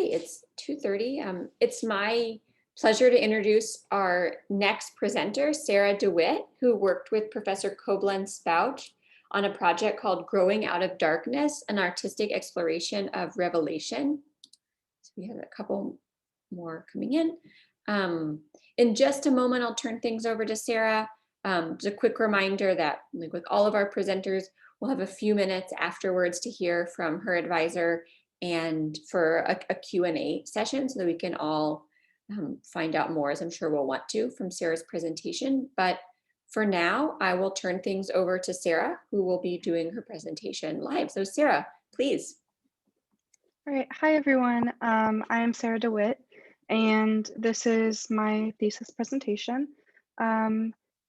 Okay, it's 2:30. It's my pleasure to introduce our next presenter, Sarah DeWitt, who worked with Professor Koblenz-Bouch on a project called Growing Out of Darkness, an artistic exploration of revelation. So we have a couple more coming in. In just a moment, I'll turn things over to Sarah. Just a quick reminder that, like with all of our presenters, we'll have a few minutes afterwards to hear from her advisor and for a Q&A session so that we can all find out more, as I'm sure we'll want to, from Sarah's presentation. But for now, I will turn things over to Sarah, who will be doing her presentation live. So Sarah, please. All right, hi everyone. I am Sarah DeWitt, and this is my thesis presentation,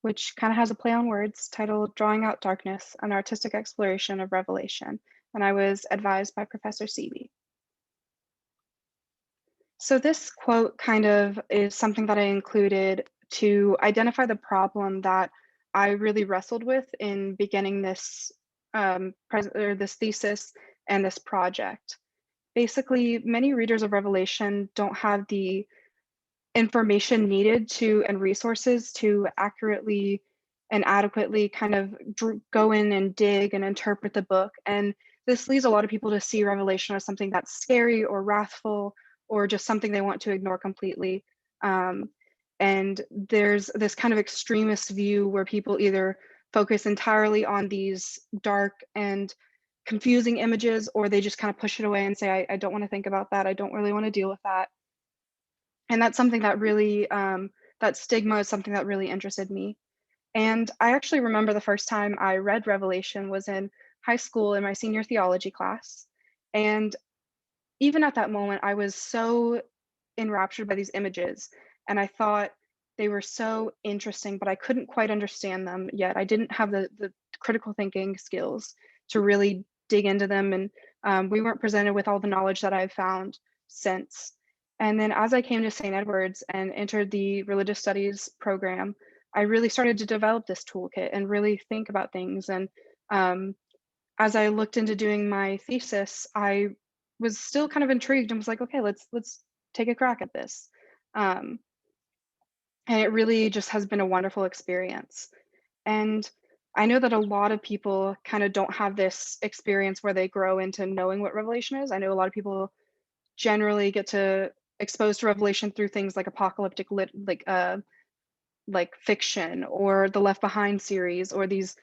which kind of has a play on words titled Drawing Out Darkness, an Artistic Exploration of Revelation. And I was advised by Professor Seeley. So this quote kind of is something that I included to identify the problem that I really wrestled with in beginning this, this thesis and this project. Basically, many readers of Revelation don't have the information needed to and resources to accurately and adequately kind of go in and dig and interpret the book. And this leads a lot of people to see Revelation as something that's scary or wrathful or just something they want to ignore completely. And there's this kind of extremist view where people either focus entirely on these dark and confusing images, or they just kind of push it away and say, I don't want to think about that. I don't really want to deal with that. And that's something that really, that stigma is something that really interested me. And I actually remember the first time I read Revelation was in high school in my senior theology class. And even at that moment, I was so enraptured by these images. And I thought they were so interesting, but I couldn't quite understand them yet. I didn't have the critical thinking skills to really dig into them. And we weren't presented with all the knowledge that I've found since. And then as I came to St. Edward's and entered the religious studies program, I really started to develop this toolkit and really think about things. And as I looked into doing my thesis, I was still kind of intrigued and was like, okay, let's take a crack at this. And it really just has been a wonderful experience. And I know that a lot of people kind of don't have this experience where they grow into knowing what Revelation is. I know a lot of people generally get to exposed to Revelation through things like apocalyptic like fiction or the Left Behind series, or these,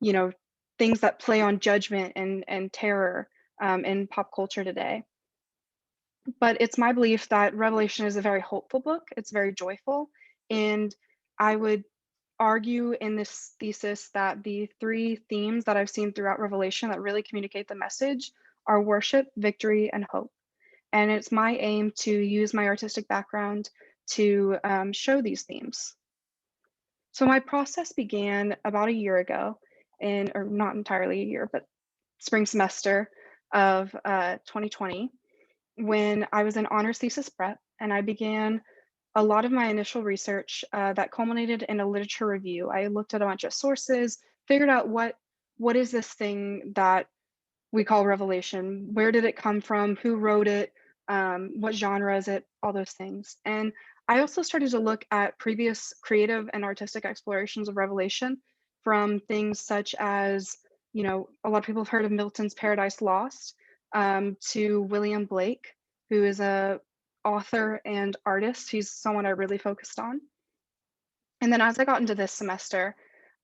you know, things that play on judgment and terror in pop culture today. But it's my belief that Revelation is a very hopeful book. It's very joyful. And I would argue in this thesis that the three themes that I've seen throughout Revelation that really communicate the message are worship, victory, and hope. And it's my aim to use my artistic background to show these themes. So my process began about a year ago, or not entirely a year, but spring semester of 2020, when I was in honors thesis prep, and I began a lot of my initial research that culminated in a literature review. I looked at a bunch of sources, figured out what is this thing that we call Revelation? Where did it come from? Who wrote it? What genre is it? All those things. And I also started to look at previous creative and artistic explorations of Revelation, from things such as, you know, a lot of people have heard of Milton's Paradise Lost, to William Blake, who is a author and artist. He's someone I really focused on. And then as I got into this semester,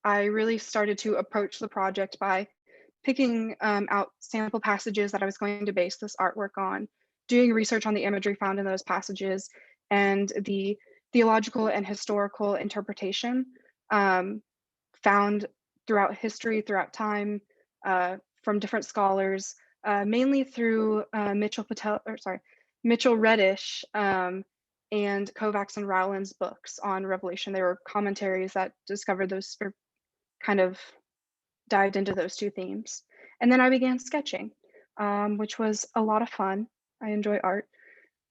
I really started to approach the project by picking out sample passages that I was going to base this artwork on, doing research on the imagery found in those passages, and the theological and historical interpretation found throughout history, throughout time, from different scholars, mainly through Mitchell Reddish and Kovacs and Rowland's books on Revelation. They were commentaries that discovered those, or kind of dived into those two themes. And then I began sketching, which was a lot of fun. I enjoy art.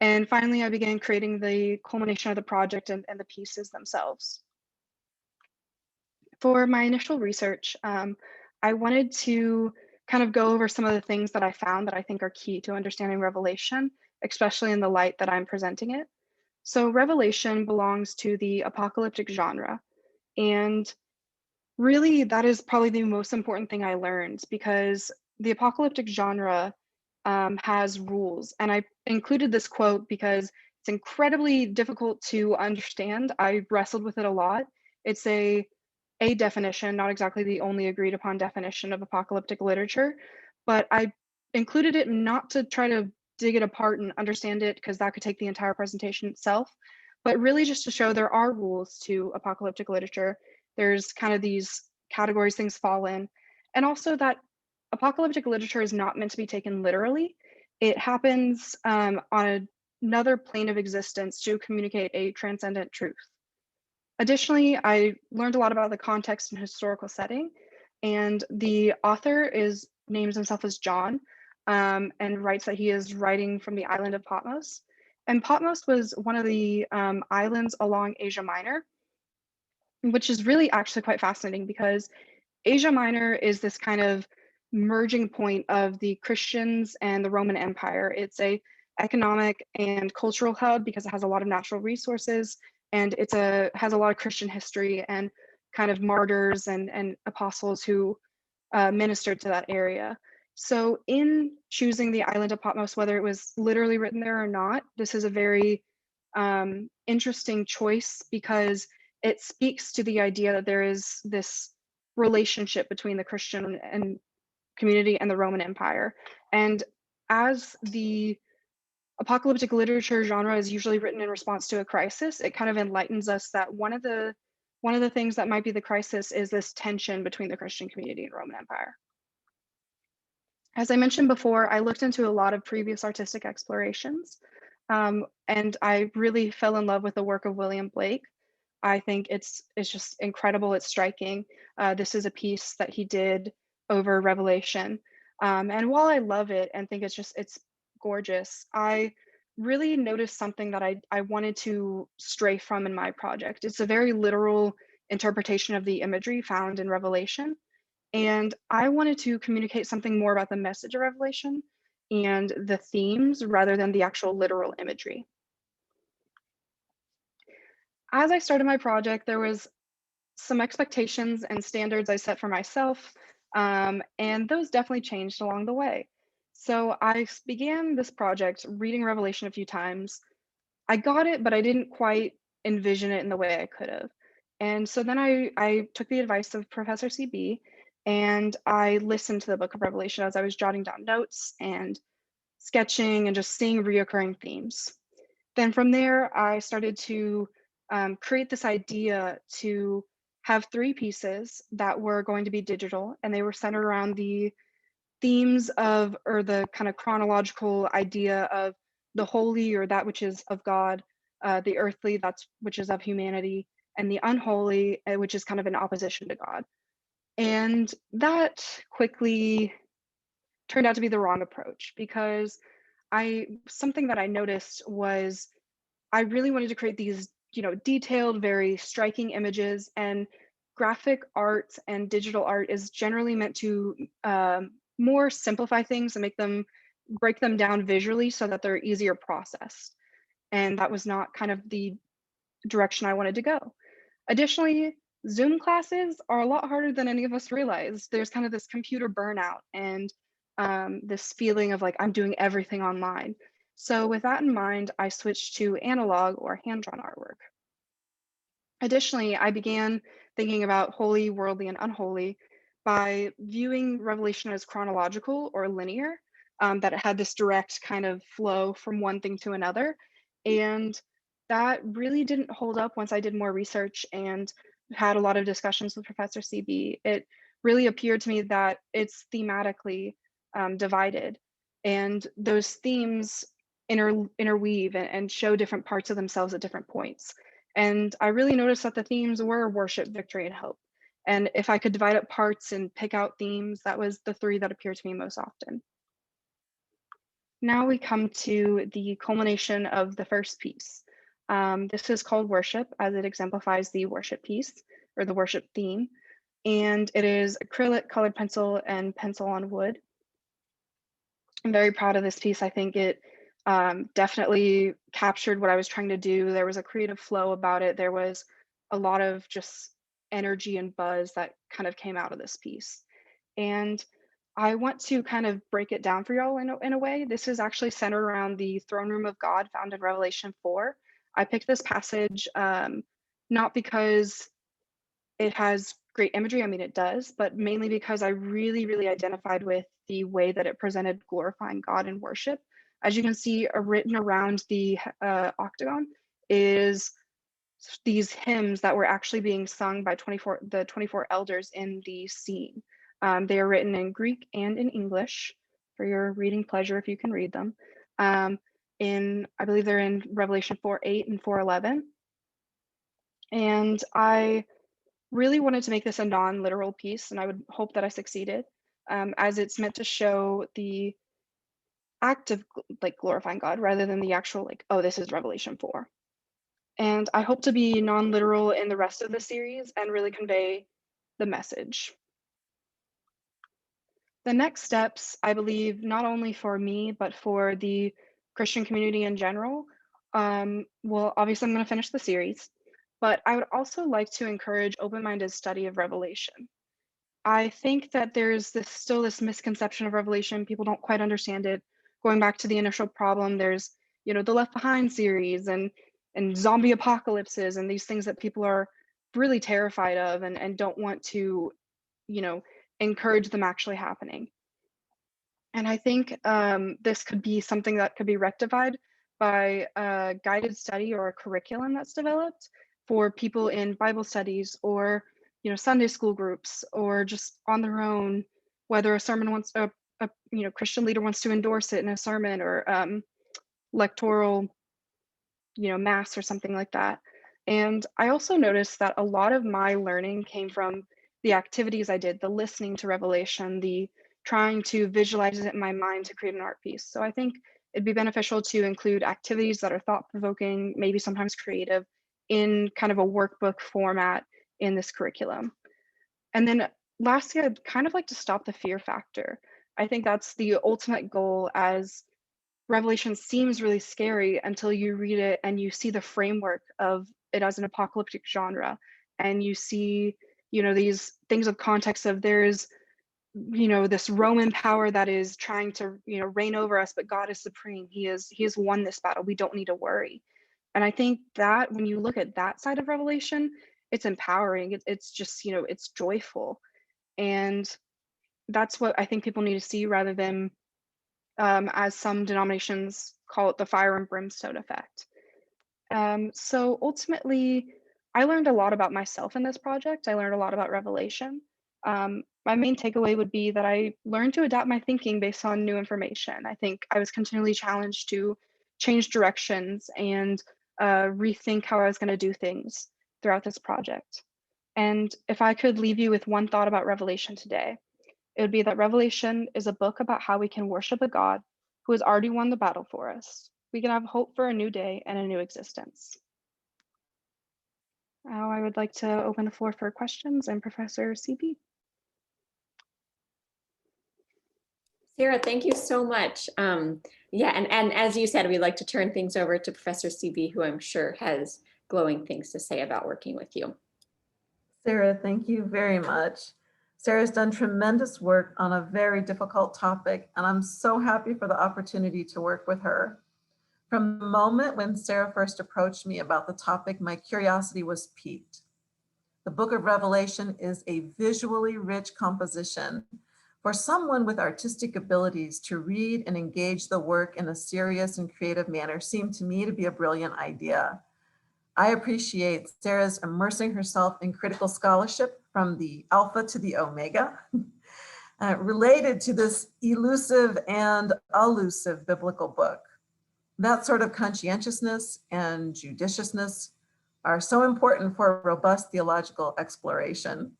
And finally, I began creating the culmination of the project and the pieces themselves. For my initial research, I wanted to kind of go over some of the things that I found that I think are key to understanding Revelation, especially in the light that I'm presenting it. So Revelation belongs to the apocalyptic genre. And really, that is probably the most important thing I learned because the apocalyptic genre has rules. And I included this quote because it's incredibly difficult to understand. I wrestled with it a lot. It's a definition, not exactly the only agreed upon definition of apocalyptic literature, but I included it not to try to dig it apart and understand it because that could take the entire presentation itself, but really just to show there are rules to apocalyptic literature. There's kind of these categories things fall in, and also that apocalyptic literature is not meant to be taken literally. It happens on another plane of existence to communicate a transcendent truth. Additionally, I learned a lot about the context and historical setting, and the author names himself as John, and writes that he is writing from the island of Patmos. And Patmos was one of the islands along Asia Minor, which is really actually quite fascinating because Asia Minor is this kind of merging point of the Christians and the Roman Empire. It's a economic and cultural hub because it has a lot of natural resources, and has a lot of Christian history and kind of martyrs and apostles who ministered to that area. So in choosing the island of Patmos, whether it was literally written there or not, this is a very interesting choice because it speaks to the idea that there is this relationship between the Christian and community and the Roman Empire. And as the apocalyptic literature genre is usually written in response to a crisis, it kind of enlightens us that one of the things that might be the crisis is this tension between the Christian community and Roman Empire. As I mentioned before, I looked into a lot of previous artistic explorations, and I really fell in love with the work of William Blake. I think it's just incredible. It's striking. This is a piece that he did over Revelation. And while I love it and think it's gorgeous, I really noticed something that I wanted to stray from in my project. It's a very literal interpretation of the imagery found in Revelation. And I wanted to communicate something more about the message of Revelation and the themes rather than the actual literal imagery. As I started my project, there was some expectations and standards I set for myself, and those definitely changed along the way. So I began this project reading Revelation a few times. I got it, but I didn't quite envision it in the way I could have. And so then I took the advice of Professor CB and I listened to the book of Revelation as I was jotting down notes and sketching and just seeing reoccurring themes. Then from there, I started to create this idea to have three pieces that were going to be digital, and they were centered around the themes of, or the kind of chronological idea of the holy or that which is of God, the earthly, which is of humanity, and the unholy, which is kind of in opposition to God. And that quickly turned out to be the wrong approach because something that I noticed was I really wanted to create these, detailed, very striking images, and graphic art and digital art is generally meant to more simplify things and break them down visually so that they're easier processed. And that was not kind of the direction I wanted to go. Additionally, Zoom classes are a lot harder than any of us realize. There's kind of this computer burnout and this feeling of like I'm doing everything online. So with that in mind, I switched to analog or hand-drawn artwork. Additionally, I began thinking about holy, worldly, and unholy by viewing Revelation as chronological or linear, that it had this direct kind of flow from one thing to another. And that really didn't hold up once I did more research and had a lot of discussions with Professor CB. It really appeared to me that it's thematically divided, and those themes interweave and show different parts of themselves at different points. And I really noticed that the themes were worship, victory, and hope. And if I could divide up parts and pick out themes, that was the three that appeared to me most often. Now we come to the culmination of the first piece. This is called worship, as it exemplifies the worship piece or the worship theme. And it is acrylic, colored pencil, and pencil on wood. I'm very proud of this piece. I think it definitely captured what I was trying to do. There was a creative flow about it. There was a lot of just energy and buzz that kind of came out of this piece. And I want to kind of break it down for y'all in a way. This is actually centered around the throne room of God found in Revelation 4. I picked this passage not because it has great imagery, I mean, it does, but mainly because I really, really identified with the way that it presented glorifying God in worship. As you can see, written around the octagon is these hymns that were actually being sung by the 24 elders in the scene. They are written in Greek and in English for your reading pleasure if you can read them. I believe they're in Revelation 4:8 and 4:11. And I really wanted to make this a non-literal piece, and I would hope that I succeeded, as it's meant to show the act of like glorifying God rather than the actual like, oh, this is Revelation 4. And I hope to be non-literal in the rest of the series and really convey the message. The next steps, I believe, not only for me, but for the Christian community in general, well, obviously I'm going to finish the series, but I would also like to encourage open-minded study of Revelation. I think that there's still this misconception of Revelation. People don't quite understand it. Going back to the initial problem, there's, the Left Behind series and zombie apocalypses and these things that people are really terrified of and don't want to, encourage them actually happening. And I think this could be something that could be rectified by a guided study or a curriculum that's developed for people in Bible studies or Sunday school groups or just on their own, whether a Christian leader wants to endorse it in a sermon or lectoral mass or something like that. And I also noticed that a lot of my learning came from the activities I did, the listening to Revelation, the trying to visualize it in my mind to create an art piece. So I think it'd be beneficial to include activities that are thought-provoking, maybe sometimes creative, in kind of a workbook format in this curriculum. And then lastly, I'd kind of like to stop the fear factor. I think that's the ultimate goal, as Revelation seems really scary until you read it and you see the framework of it as an apocalyptic genre, and you see, these things of context of there's, this Roman power that is trying to, reign over us, but God is supreme. He has won this battle. We don't need to worry. And I think that when you look at that side of Revelation, it's empowering. It's just, it's joyful. And that's what I think people need to see rather than as some denominations call it, the fire and brimstone effect. So ultimately, I learned a lot about myself in this project. I learned a lot about Revelation. My main takeaway would be that I learned to adapt my thinking based on new information. I think I was continually challenged to change directions and rethink how I was going to do things throughout this project. And if I could leave you with one thought about Revelation today, it would be that Revelation is a book about how we can worship a God who has already won the battle for us. We can have hope for a new day and a new existence. Now I would like to open the floor for questions and Professor CB. Sarah, thank you so much. Yeah, and as you said, we'd like to turn things over to Professor CB, who I'm sure has glowing things to say about working with you. Sarah, thank you very much. Sarah's done tremendous work on a very difficult topic, and I'm so happy for the opportunity to work with her. From the moment when Sarah first approached me about the topic, my curiosity was piqued. The Book of Revelation is a visually rich composition. For someone with artistic abilities to read and engage the work in a serious and creative manner seemed to me to be a brilliant idea. I appreciate Sarah's immersing herself in critical scholarship from the Alpha to the Omega, related to this elusive and elusive biblical book. That sort of conscientiousness and judiciousness are so important for robust theological exploration.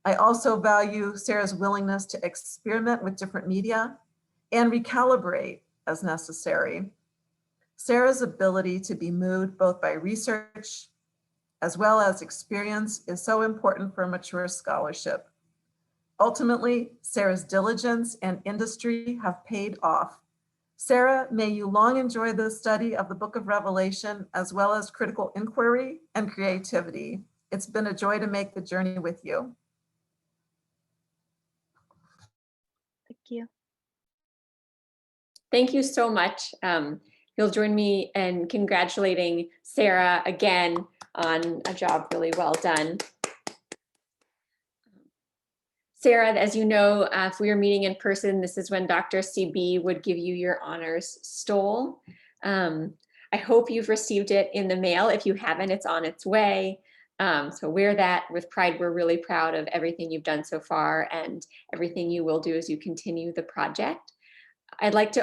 I also value Sarah's willingness to experiment with different media and recalibrate as necessary. Sarah's ability to be moved both by research as well as experience is so important for mature scholarship. Ultimately, Sarah's diligence and industry have paid off. Sarah, may you long enjoy the study of the book of Revelation, as well as critical inquiry and creativity. It's been a joy to make the journey with you. Thank you. Thank you so much. You'll join me in congratulating Sarah again on a job really well done. Sarah, as you know, if we were meeting in person, this is when Dr. CB would give you your honors stole. I hope you've received it in the mail. If you haven't, it's on its way. So wear that with pride. We're really proud of everything you've done so far and everything you will do as you continue the project.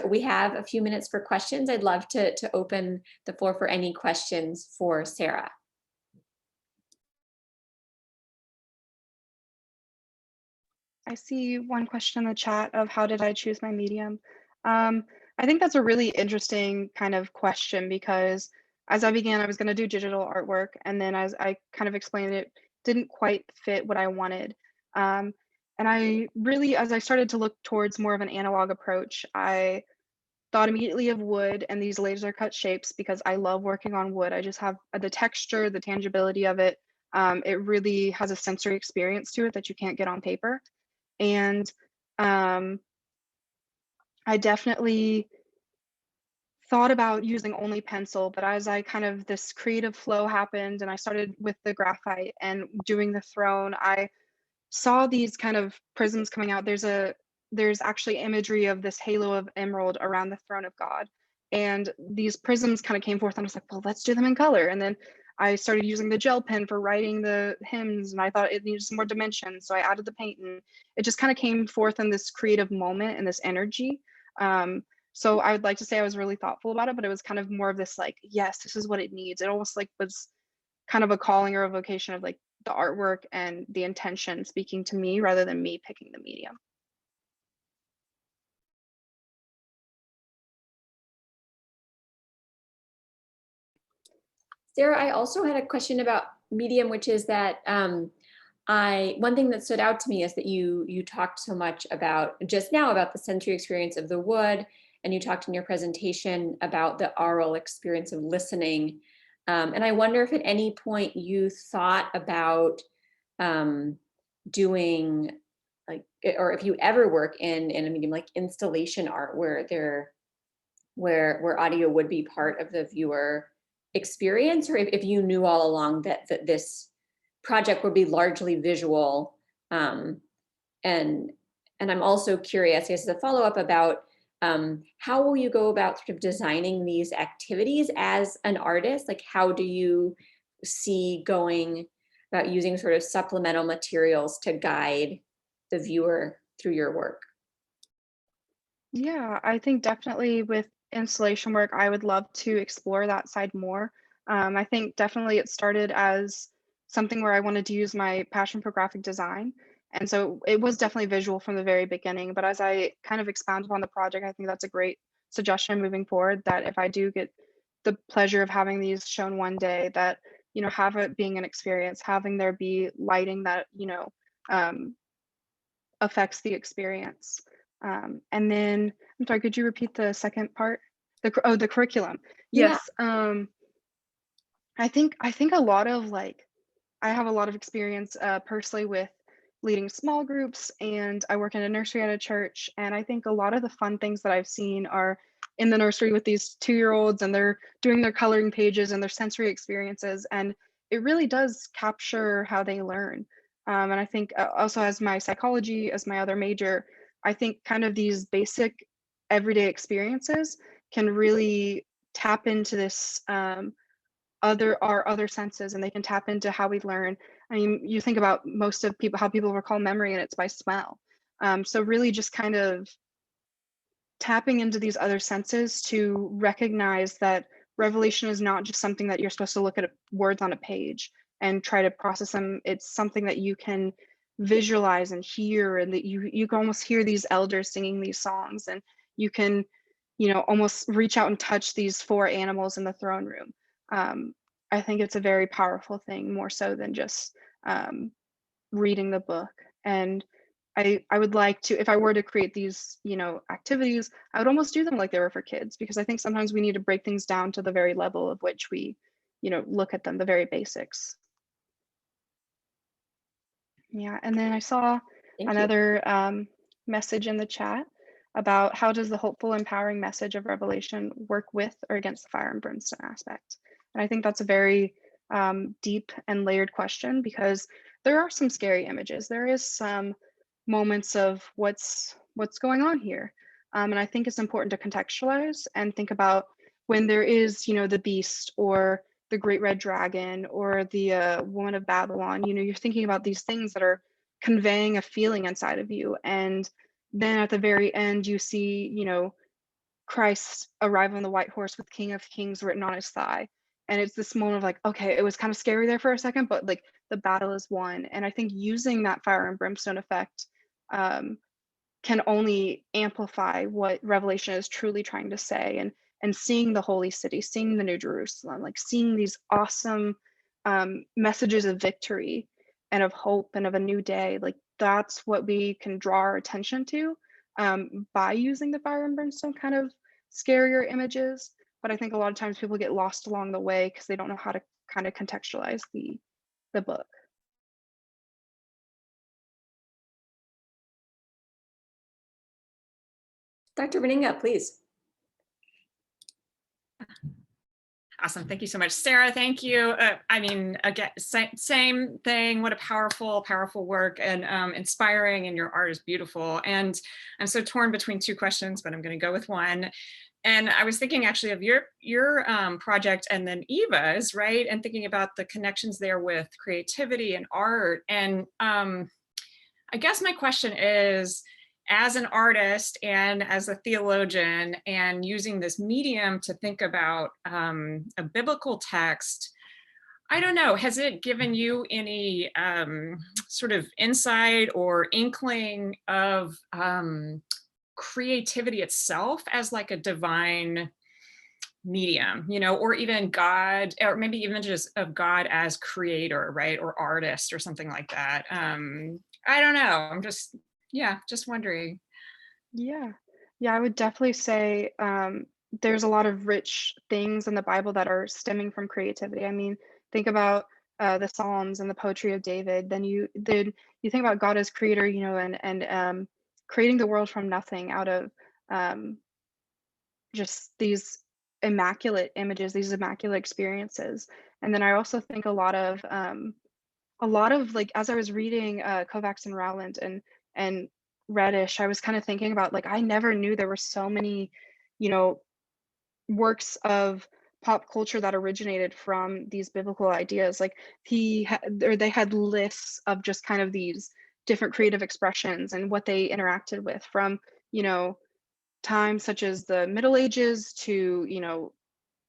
We have a few minutes for questions. I'd love to open the floor for any questions for Sarah. I see one question in the chat of how did I choose my medium? I think that's a really interesting kind of question because as I began, I was going to do digital artwork. And then as I kind of explained, it didn't quite fit what I wanted. And I really, as I started to look towards more of an analog approach, I thought immediately of wood and these laser cut shapes because I love working on wood. I just have the texture, the tangibility of it. It really has a sensory experience to it that you can't get on paper. And I definitely thought about using only pencil, but as I kind of this creative flow happened and I started with the graphite and doing the throne, I saw these kind of prisms coming out. There's actually imagery of this halo of emerald around the throne of God. And these prisms kind of came forth and I was like, well, let's do them in color. And then I started using the gel pen for writing the hymns and I thought it needed some more dimension. So I added the paint and it just kind of came forth in this creative moment and this energy. So I would like to say I was really thoughtful about it, but it was kind of more of this like, yes, this is what it needs. It almost like was kind of a calling or a vocation of like the artwork and the intention speaking to me rather than me picking the medium. Sarah, I also had a question about medium, which is that one thing that stood out to me is that you talked so much about just now about the sensory experience of the wood, and you talked in your presentation about the aural experience of listening. And I wonder if at any point you thought about doing like, or if you ever work in a medium like installation art where audio would be part of the viewer experience, or if you knew all along that this project would be largely visual. And I'm also curious, as a follow-up about how will you go about sort of designing these activities as an artist? Like, how do you see going about using sort of supplemental materials to guide the viewer through your work? Yeah, I think definitely with installation work, I would love to explore that side more. I think definitely it started as something where I wanted to use my passion for graphic design. And so it was definitely visual from the very beginning. But as I kind of expound upon the project, I think that's a great suggestion moving forward that if I do get the pleasure of having these shown one day, that, have it being an experience, having there be lighting that, um, affects the experience. And then, I'm sorry, could you repeat the second part? The curriculum. Yeah. Yes. I think a lot of like, I have a lot of experience personally with leading small groups, and I work in a nursery at a church. And I think a lot of the fun things that I've seen are in the nursery with these 2-year-olds, and they're doing their coloring pages and their sensory experiences. And it really does capture how they learn. And I think also as my psychology, as my other major, I think kind of these basic everyday experiences can really tap into this our other senses, and they can tap into how we learn. I mean, you think about most of people, how people recall memory, and it's by smell. So really just kind of tapping into these other senses to recognize that revelation is not just something that you're supposed to look at words on a page and try to process them. It's something that you can visualize and hear, and that you can almost hear these elders singing these songs, and you can, almost reach out and touch these 4 animals in the throne room. I think it's a very powerful thing, more so than just reading the book. And I would like to, if I were to create these, activities, I would almost do them like they were for kids, because I think sometimes we need to break things down to the very level of which we, look at them, the very basics. Yeah, and then I saw Thank you. another message in the chat about how does the hopeful, empowering message of Revelation work with or against the fire and brimstone aspect? And I think that's a very deep and layered question, because there are some scary images. There is some moments of what's going on here. And I think it's important to contextualize and think about when there is, the beast or the great red dragon or the woman of Babylon, you're thinking about these things that are conveying a feeling inside of you. And then at the very end, you see, Christ arrive on the white horse with King of Kings written on his thigh. And it's this moment of like, okay, it was kind of scary there for a second, but like the battle is won. And I think using that fire and brimstone effect can only amplify what Revelation is truly trying to say. And seeing the holy city, seeing the New Jerusalem, like seeing these awesome messages of victory and of hope and of a new day, like that's what we can draw our attention to by using the fire and brimstone kind of scarier images. But I think a lot of times people get lost along the way because they don't know how to kind of contextualize the book. Dr. Beninga, please. Awesome. Thank you so much, Sarah. Thank you. I mean, again, same thing. What a powerful, powerful work, and inspiring, and your art is beautiful. And I'm so torn between two questions, but I'm going to go with one. And I was thinking actually of your project and then Eva's, right? And thinking about the connections there with creativity and art. And I guess my question is, as an artist and as a theologian, and using this medium to think about a biblical text, I don't know, has it given you any sort of insight or inkling of creativity itself as like a divine medium, or even God, or maybe even just of God as creator, right? Or artist or something like that. I don't know. I'm just wondering. Yeah, I would definitely say there's a lot of rich things in the Bible that are stemming from creativity. I mean, think about the Psalms and the poetry of David. Then you think about God as creator, and creating the world from nothing out of just these immaculate images, these immaculate experiences. And then I also think a lot of like, as I was reading Kovacs and Rowland and Reddish, I was kind of thinking about like, I never knew there were so many, works of pop culture that originated from these biblical ideas. Like they had lists of just kind of these different creative expressions and what they interacted with from, times such as the Middle Ages to,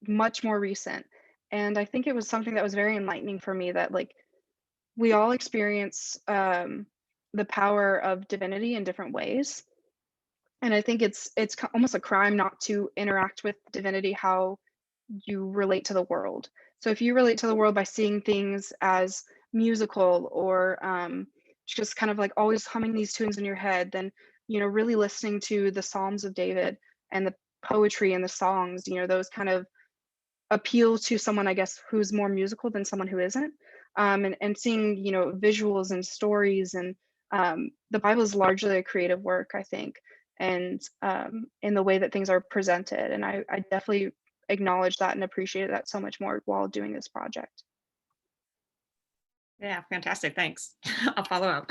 much more recent. And I think it was something that was very enlightening for me, that like we all experience the power of divinity in different ways. And I think it's almost a crime not to interact with divinity how you relate to the world. So if you relate to the world by seeing things as musical, or just kind of like always humming these tunes in your head, then really listening to the Psalms of David and the poetry and the songs, those kind of appeal to someone, I guess, who's more musical than someone who isn't. And seeing, visuals and stories, and the Bible is largely a creative work, I think, and in the way that things are presented. And I definitely acknowledge that and appreciate that so much more while doing this project. Yeah, fantastic. Thanks. I'll follow up.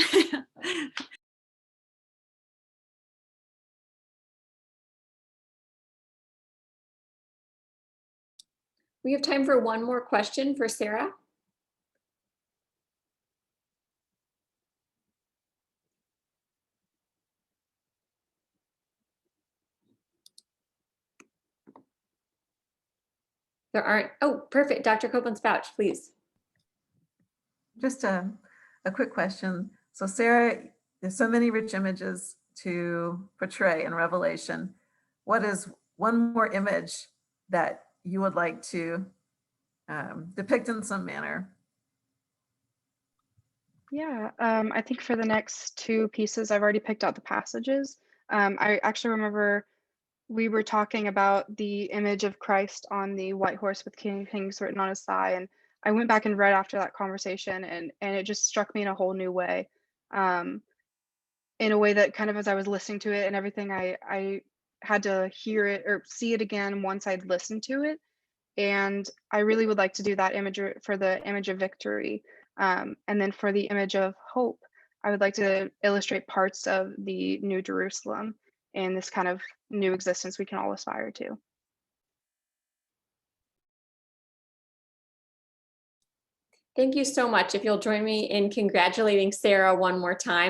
We have time for one more question for Sarah. There aren't. Oh, perfect. Dr. Copeland-Spouch, please. Just a quick question. So Sarah, there's so many rich images to portray in Revelation. What is one more image that you would like to depict in some manner? Yeah, I think for the next two pieces, I've already picked out the passages. I actually remember we were talking about the image of Christ on the white horse with King of Kings written on his thigh, and I went back and read after that conversation, and it just struck me in a whole new way, in a way that kind of as I was listening to it and everything, I had to hear it or see it again once I'd listened to it. And I really would like to do that image for the image of victory. And then for the image of hope, I would like to illustrate parts of the New Jerusalem and this kind of new existence we can all aspire to. Thank you so much. If you'll join me in congratulating Sarah one more time.